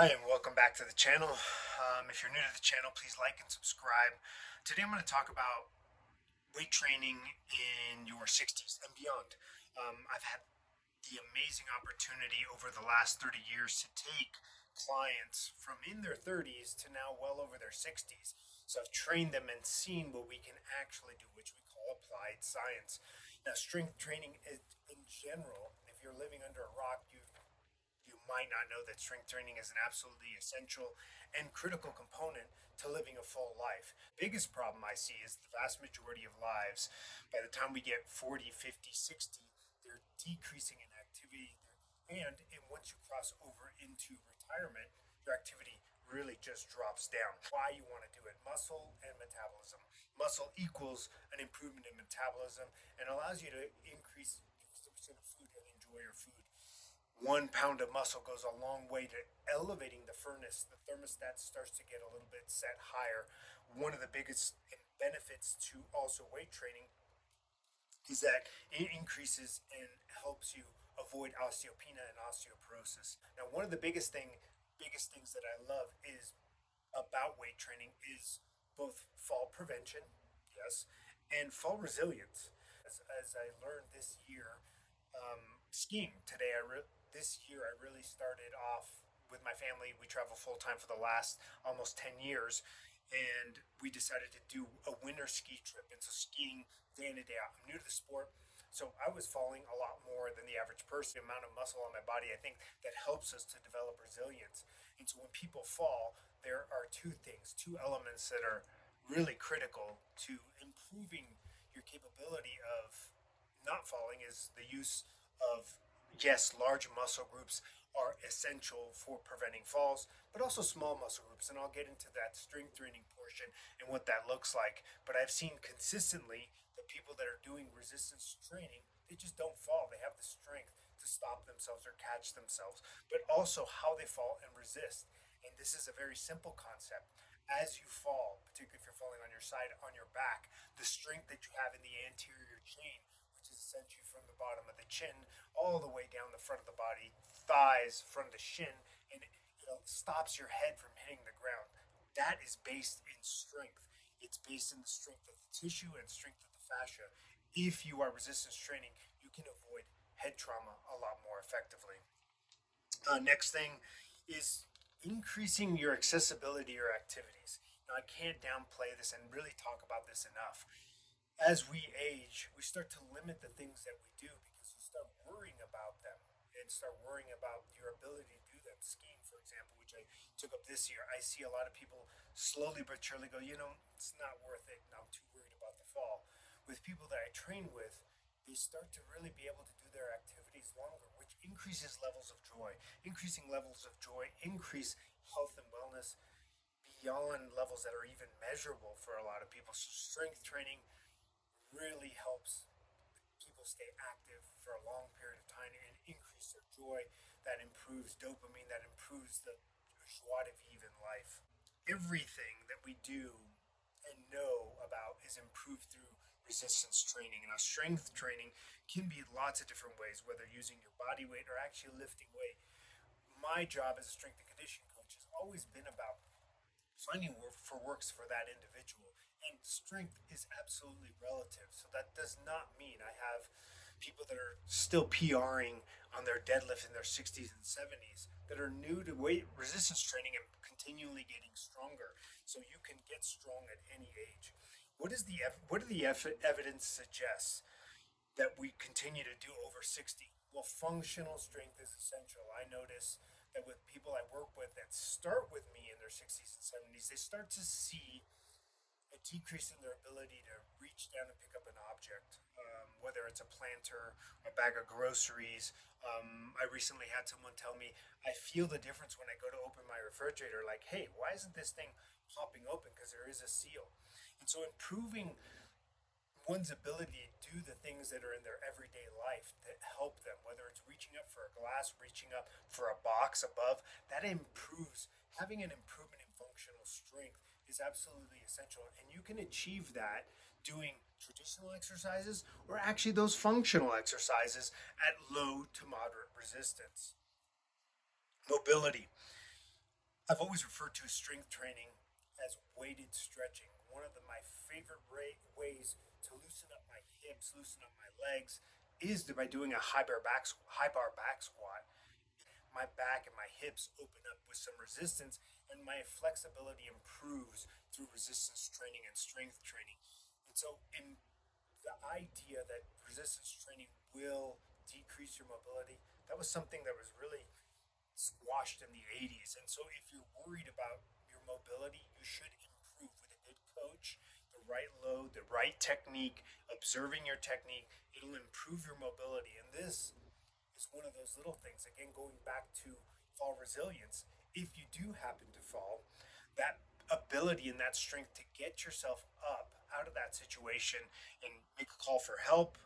Hi, and welcome back to the channel. If you're new to the channel, please like and subscribe. Today I'm going to talk about weight training in your 60s and beyond. I've had the amazing opportunity over the last 30 years to take clients from in their 30s to now well over their 60s. So I've trained them and seen what we can actually do, which we call applied science. Now, strength training in general, if you're living under a rock, you might not know that strength training is an absolutely essential and critical component to living a full life. Biggest problem I see is the vast majority of lives, by the time we get 40, 50, 60, they're decreasing in activity. And once you cross over into retirement, your activity really just drops down. Why you want to do it? Muscle and metabolism. Muscle equals an improvement in metabolism and allows you to increase consumption of food and enjoy your food. 1 pound of muscle goes a long way to elevating the furnace. The thermostat starts to get a little bit set higher. One of the biggest benefits to also weight training is that it increases and helps you avoid osteopenia and osteoporosis. Now, one of the biggest things that I love is about weight training is both fall prevention, yes, and fall resilience. As I learned this year, skiing today, this year I really started off with my family. We travel full time for the last almost 10 years, and we decided to do a winter ski trip. And so skiing day in and day out. I'm new to the sport, so I was falling a lot more than the average person. The amount of muscle on my body, I think, that helps us to develop resilience. And so when people fall, there are two elements that are really critical to improving your capability of not falling is the use of, yes, large muscle groups are essential for preventing falls, but also small muscle groups. And I'll get into that strength training portion and what that looks like. But I've seen consistently the people that are doing resistance training, they just don't fall. They have the strength to stop themselves or catch themselves, but also how they fall and resist. And this is a very simple concept. As you fall, particularly if you're falling on your side, on your back, the strength that you have in the anterior chain, which is essentially from the bottom of the chin all the way down the front of the body, thighs, front of the shin, and it stops your head from hitting the ground. That is based in strength. It's based in the strength of the tissue and strength of the fascia. If you are resistance training, you can avoid head trauma a lot more effectively. Next thing is increasing your accessibility or activities. Now, I can't downplay this and really talk about this enough. As we age, we start to limit the things that we do because you start worrying about them and start worrying about your ability to do them. Skiing, for example, which I took up this year, I see a lot of people slowly but surely go, it's not worth it. And I'm too worried about the fall. With people that I train with, they start to really be able to do their activities longer, which increases levels of joy. Increasing levels of joy increase health and wellness beyond levels that are even measurable for a lot of people. So strength training really helps people stay active for a long period of time and increase their joy. That improves dopamine, that improves the joie de vivre in life. Everything that we do and know about is improved through resistance training. Now, strength training can be lots of different ways, whether using your body weight or actually lifting weight. My job as a strength and conditioning coach has always been about finding works for that individual. And strength is absolutely relative. So that does not mean I have people that are still PRing on their deadlift in their 60s and 70s that are new to weight resistance training and continually getting stronger. So you can get strong at any age. What do the evidence suggests that we continue to do over 60? Well, functional strength is essential. I notice that with people I work with that start with me in their 60s and 70s, they start to see a decrease in their ability to reach down and pick up an object, whether it's a planter, a bag of groceries. I recently had someone tell me, I feel the difference when I go to open my refrigerator, like, hey, why isn't this thing popping open? Because there is a seal. And so improving one's ability to do the things that are in their everyday life that help them, whether it's reaching up for a glass, reaching up for a box above, that improves. Having an improvement in functional strength is absolutely essential. And you can achieve that doing traditional exercises or actually those functional exercises at low to moderate resistance. Mobility. I've always referred to strength training as weighted stretching. One of my favorite ways to loosen up my hips, loosen up my legs, is by doing a high bar back squat. My back and my hips open up with some resistance, and my flexibility improves through resistance training and strength training. And so, in the idea that resistance training will decrease your mobility, that was something that was really squashed in the 80s. And so, if you're worried about your mobility, you should improve with a good coach, the right load, the right technique, observing your technique. It'll improve your mobility. And this is one of those little things. Again, going back to fall resilience, if you do happen to fall, that ability and that strength to get yourself up out of that situation and make a call for help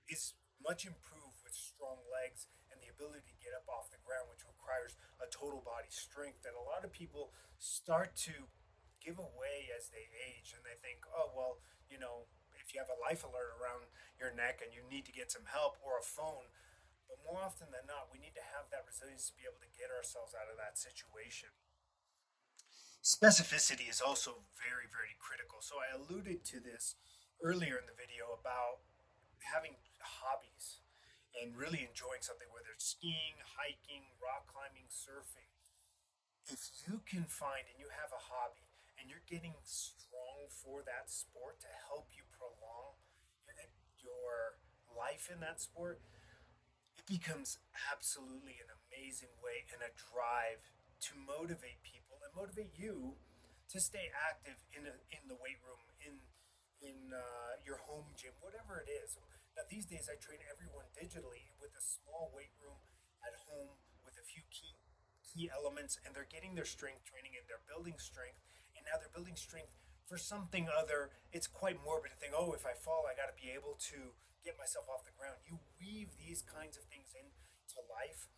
is much improved with strong legs and the ability to get up off the ground, which requires a total body strength that a lot of people start to give away as they age. And they think, oh, well, if you have a life alert around your neck and you need to get some help or a phone, but more often than not, we need to have that resilience to be able to get ourselves out of that situation. Specificity is also very, very critical. So I alluded to this earlier in the video about having hobbies and really enjoying something, whether it's skiing, hiking, rock climbing, surfing. If you can find and you have a hobby and you're getting strong for that sport to help you prolong your life in that sport, it becomes absolutely an amazing way and a drive to motivate people and motivate you to stay active in the weight room, in your home gym, whatever it is. Now these days I train everyone digitally with a small weight room at home with a few key elements, and they're getting their strength training and they're building strength, and now they're building strength for something other. It's quite morbid to think, oh, if I fall, I got to be able to get myself off the ground. You weave these kinds of things into life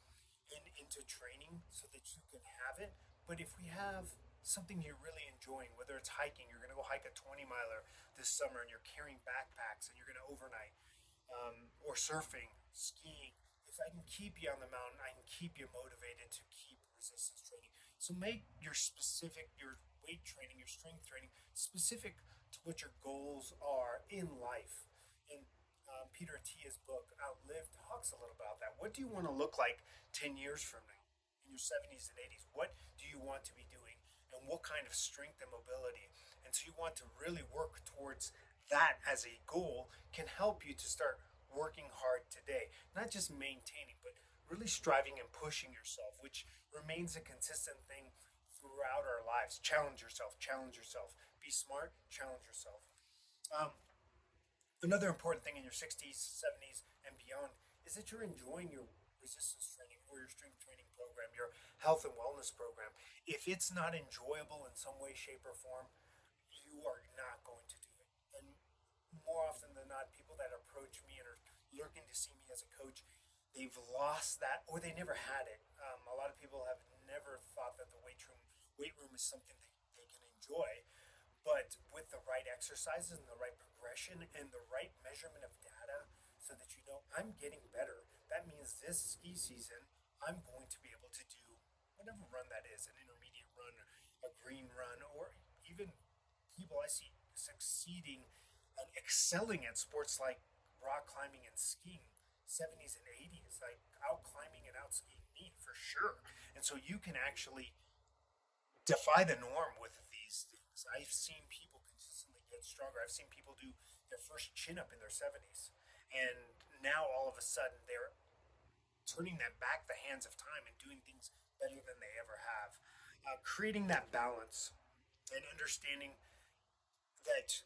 and into training so that you can have it. But if we have something you're really enjoying, whether it's hiking, you're going to go hike a 20 miler this summer and you're carrying backpacks and you're going to overnight, or surfing, skiing. If I can keep you on the mountain, I can keep you motivated to keep resistance training. So make your weight training, your strength training specific to what your goals are in life. And Peter Attia's book Outlive talks a little about that. What do you want to look like 10 years from now in your 70s and 80s? What do you want to be doing? And what kind of strength and mobility? And so you want to really work towards that as a goal can help you to start working hard today, not just maintaining, but really striving and pushing yourself, which remains a consistent thing throughout our lives. Challenge yourself, challenge yourself. Be smart, challenge yourself. Um, Another important thing in your 60s, 70s, and beyond is that you're enjoying your resistance training or your strength training program, your health and wellness program. If it's not enjoyable in some way, shape, or form, you are not going to do it. And more often than not, people that approach me and are looking to see me as a coach, they've lost that or they never had it. A lot of people have never thought that the weight room is something they can enjoy, but with the right exercises and the right progression and the right measurement of data so that you know I'm getting better. That means this ski season, I'm going to be able to do whatever run that is, an intermediate run, a green run, or even people I see succeeding and excelling at sports like rock climbing and skiing, 70s and 80s, like out climbing and out skiing me for sure. And so you can actually defy the norm with these things. I've seen people consistently get stronger. I've seen people do their first chin up in their 70s. And now all of a sudden they're turning that back the hands of time and doing things better than they ever have. Creating that balance and understanding that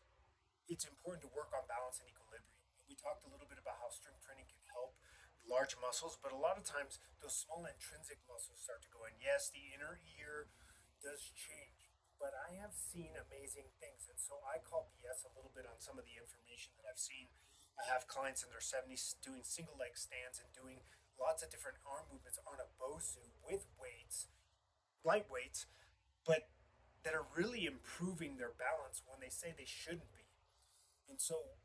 it's important to work on balance and equilibrium. And we talked a little bit about how strength training can help large muscles, but a lot of times those small intrinsic muscles start to go in. Yes, the inner ear does change, but I have seen amazing things. And so I call BS a little bit on some of the information that I've seen. I have clients in their 70s doing single leg stands and doing lots of different arm movements on a Bosu with weights, light weights, but that are really improving their balance when they say they shouldn't be. And so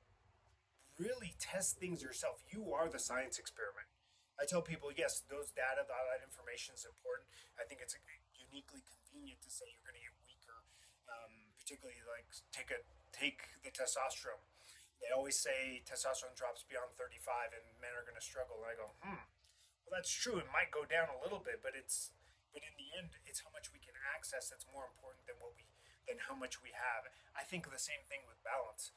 really test things yourself. You are the science experiment. I tell people, yes, those data, that information is important. I think it's uniquely convenient to say you're going to get weaker, particularly like take the testosterone. They always say testosterone drops beyond 35 and men are going to struggle. And I go, well, that's true. It might go down a little bit, but in the end, it's how much we can access that's more important than how much we have. I think the same thing with balance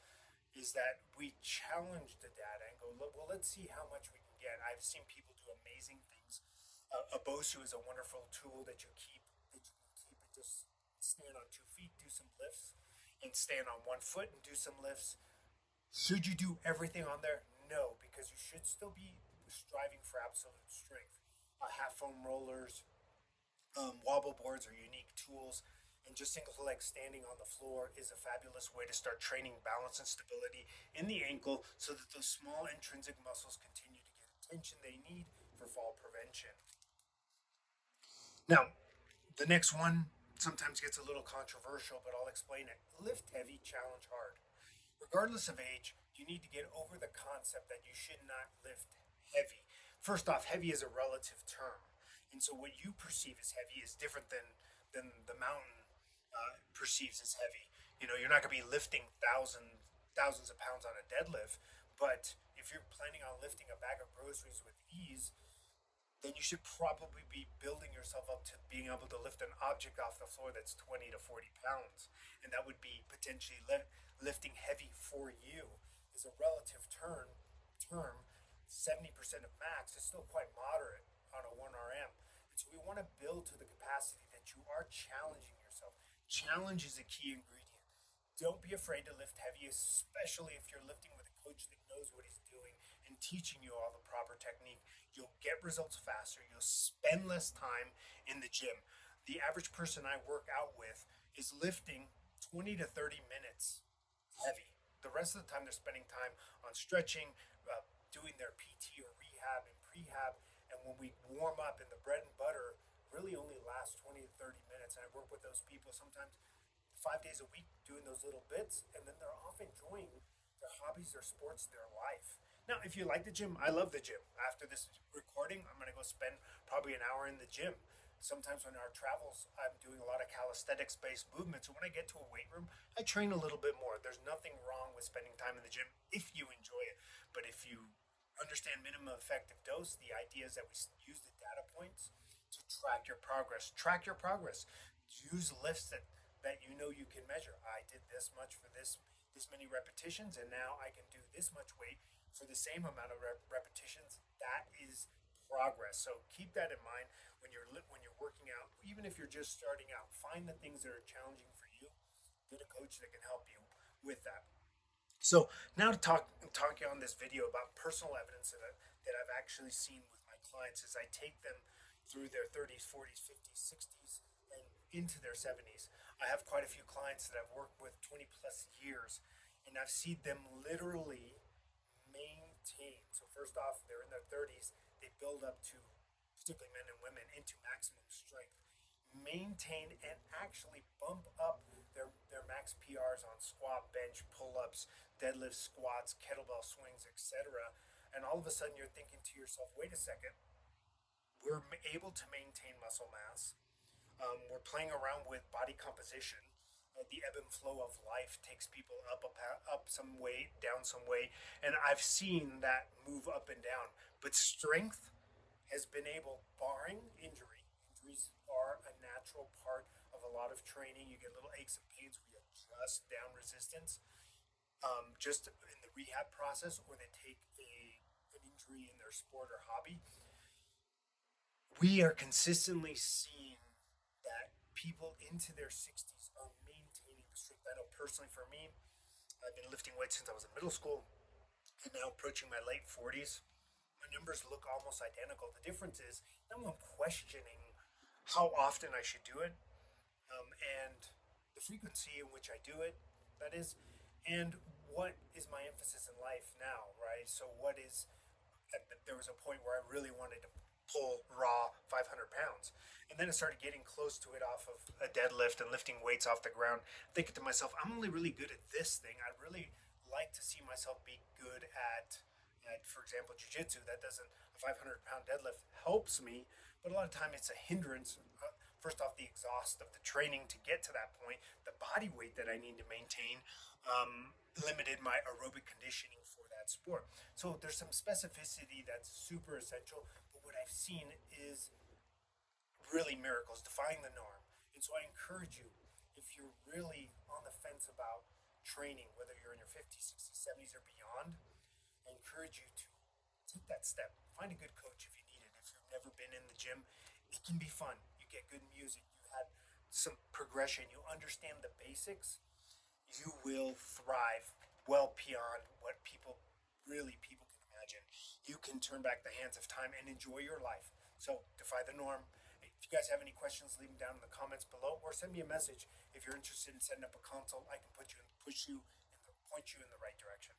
is that we challenge the data and go, well, let's see how much we can get. I've seen people do amazing things. A Bosu is a wonderful tool that you can keep and just stand on 2 feet, do some lifts, and stand on 1 foot and do some lifts. Should you do everything on there? No, because you should still be striving for absolute strength. Half foam rollers, wobble boards are unique tools, and just single leg standing on the floor is a fabulous way to start training balance and stability in the ankle so that those small intrinsic muscles continue to get attention they need for fall prevention. Now, the next one sometimes gets a little controversial, but I'll explain it. Lift heavy, challenge hard. Regardless of age, you need to get over the concept that you should not lift heavy. First off, heavy is a relative term. And so what you perceive as heavy is different than the mountain perceives as heavy. You're not going to be lifting thousands of pounds on a deadlift, but if you're planning on lifting a bag of groceries with ease, then you should probably be building yourself up to being able to lift an object off the floor that's 20 to 40 pounds. And that would be potentially lifting heavy for you is a relative term. 70% of max is still quite moderate on a 1RM. And so we want to build to the capacity that you are challenging yourself. Challenge is a key ingredient. Don't be afraid to lift heavy, especially if you're lifting with a coach that knows what he's doing and teaching you all the proper technique. You'll get results faster. You'll spend less time in the gym. The average person I work out with is lifting 20 to 30 minutes heavy. The rest of the time, they're spending time on stretching, doing their PT or rehab and prehab. And when we warm up, and the bread and butter really only lasts 20 to 30 minutes. And I work with those people sometimes 5 days a week doing those little bits, and then they're off enjoying their hobbies, their sports, their life. Now, if you like the gym, I love the gym. After this recording, I'm going to go spend probably an hour in the gym. Sometimes when our travels, I'm doing a lot of calisthenics based movements. So when I get to a weight room, I train a little bit more. There's nothing wrong with spending time in the gym if you enjoy it. But if you understand minimum effective dose, the idea is that we use the data points to track your progress. Track your progress. Use lifts that you know you can measure. I did this much for this many repetitions, and now I can do this much weight for the same amount of repetitions. That is progress. So keep that in mind when you're working out. Even if you're just starting out, find the things that are challenging for you. Get a coach that can help you with that. So now to talking on this video about personal evidence that I've actually seen with my clients is I take them through their 30s, 40s, 50s, 60s, and into their 70s. I have quite a few clients that I've worked with 20 plus years, and I've seen them literally maintain. So first off, they're in their 30s. They build up to, particularly men and women, into maximum strength, maintain and actually bump up their max PRs on squat, bench, pull-ups, deadlifts, squats, kettlebell swings, etc. And all of a sudden, you're thinking to yourself, "Wait a second, we're able to maintain muscle mass. We're playing around with body composition. The ebb and flow of life takes people up some way, down some way, and I've seen that move up and down. But strength has been able, barring injury, injuries are a natural part of a lot of training. You get little aches and pains, we adjust down resistance just in the rehab process, or they take an injury in their sport or hobby. We are consistently seeing that people into their 60s are maintaining the strength. I know personally for me, I've been lifting weights since I was in middle school and now approaching my late 40s. My numbers look almost identical. The difference is now I'm questioning how often I should do it, and the frequency in which I do it, that is, and what is my emphasis in life now, right? So, there was a point where I really wanted to pull raw 500 pounds. And then I started getting close to it off of a deadlift and lifting weights off the ground, thinking to myself, I'm only really good at this thing. I'd really like to see myself be good at At, for example, jujitsu, that doesn't, a 500-pound deadlift helps me, but a lot of time it's a hindrance. First off, the exhaust of the training to get to that point, the body weight that I need to maintain, limited my aerobic conditioning for that sport. So there's some specificity that's super essential. But what I've seen is really miracles, defying the norm. And so I encourage you, if you're really on the fence about training, whether you're in your 50s, 60s, 70s, or beyond, I encourage you to take that step. Find a good coach if you need it. If you've never been in the gym, it can be fun. You get good music, you have some progression, you understand the basics, you will thrive well beyond what people can imagine. You can turn back the hands of time and enjoy your life. So defy the norm. If you guys have any questions, leave them down in the comments below, or send me a message if you're interested in setting up a consult. I can push you in the point you in the right direction.